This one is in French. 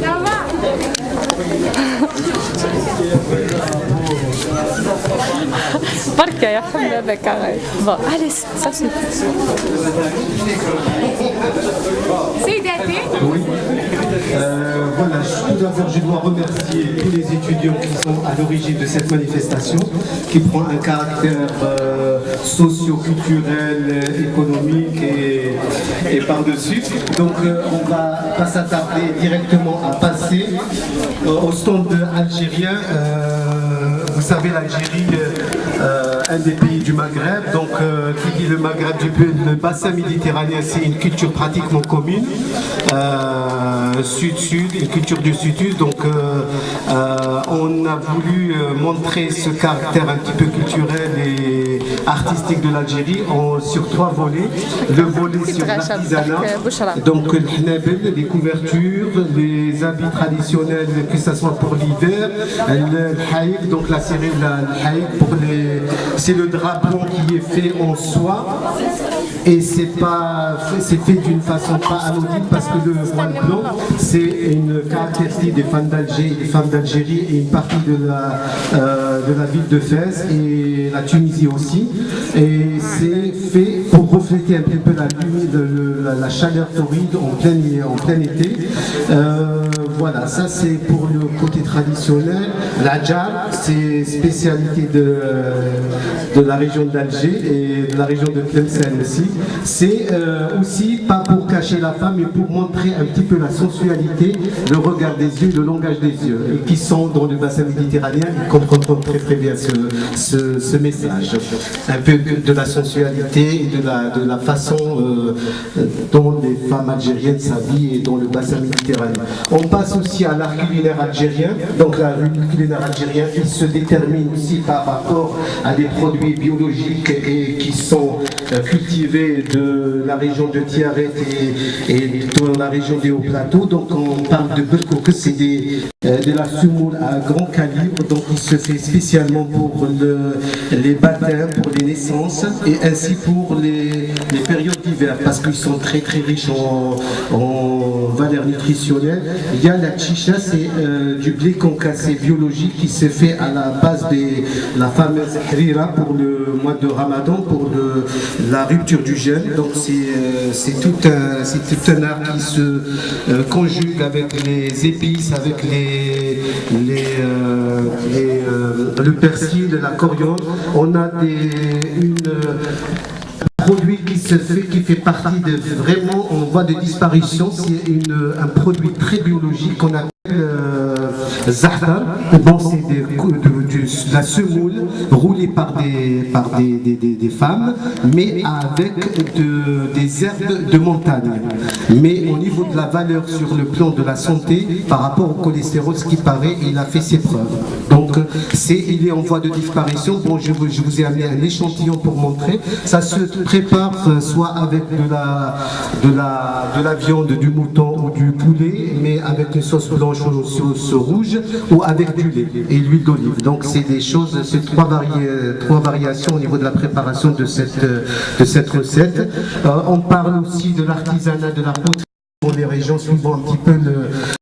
Ça va? بركة يا حبيبك عغير. Bon, allez, ça suffit. Oui. Voilà, tout d'abord, je dois remercier tous les étudiants qui sont à l'origine de cette manifestation, qui prend un caractère socio-culturel, économique et par-dessus. Donc, on va pas s'attarder directement à passer au stand algérien. Vous savez, l'Algérie, un des pays du Maghreb, donc qui dit le Maghreb, le bassin méditerranéen, c'est une culture pratiquement commune, sud-sud, une culture du sud-sud, donc on a voulu montrer ce caractère un petit peu culturel et artistique de l'Algérie sur trois volets. Le volet sur l'artisanat, donc le hnabel, les couvertures, les habits traditionnels, que ce soit pour l'hiver, le haïk, donc la série de la haïk, c'est le drap blanc qui est fait en soie. Et c'est fait d'une façon pas anodine parce que le voile blanc, c'est une caractéristique des femmes d'Algérie et une partie de la ville de Fès et la Tunisie aussi. Et c'est fait pour refléter un petit peu la chaleur torride en plein été. Voilà, ça c'est pour le côté traditionnel. La djal, c'est spécialité de la région d'Alger et de la région de Tlemcen aussi. C'est aussi pas pour cacher la femme, mais pour montrer un petit peu la sensualité, le regard des yeux, le langage des yeux. Et qui sont dans le bassin méditerranéen, ils comprendront très très bien ce message. Un peu de la sensualité et de la façon dont les femmes algériennes s'habillent et dans le bassin méditerranéen. On passe aussi à l'art culinaire algérien. Donc l'art culinaire algérien, il se détermine aussi par rapport à des produits biologiques et qui sont cultivés de la région de Tiaret et dans la région des Hauts-Plateaux. Donc on parle de Berkouk, c'est de la semoule à grand calibre, donc il se fait spécialement pour les baptêmes, pour les naissances et ainsi pour les périodes d'hiver parce qu'ils sont très très riches en valeurs nutritionnelles. Il y a la chicha, c'est du blé concassé biologique qui se fait à la base de la fameuse harira pour le mois de Ramadan, pour la rupture du jeûne. Donc c'est tout un art qui se conjugue avec les épices, avec le persil, la coriandre. On a un produit qui fait partie de vraiment en voie de disparition. C'est un produit très biologique qu'on appelle zahtar. Bon, c'est de la semoule roulée par des femmes, mais avec des herbes de montagne. Mais au niveau de la valeur sur le plan de la santé, par rapport au cholestérol, ce qui paraît, il a fait ses preuves. Donc, il est en voie de disparition. Bon, je vous ai amené un échantillon pour montrer. Ça se prépare soit avec de la viande, du mouton ou du poulet, mais avec une sauce blanche ou une sauce rouge, ou avec du lait et l'huile d'olive. Donc c'est des choses, c'est trois variations au niveau de la préparation de cette recette. On parle aussi de l'artisanat de la poterie dans les régions suivant un petit peu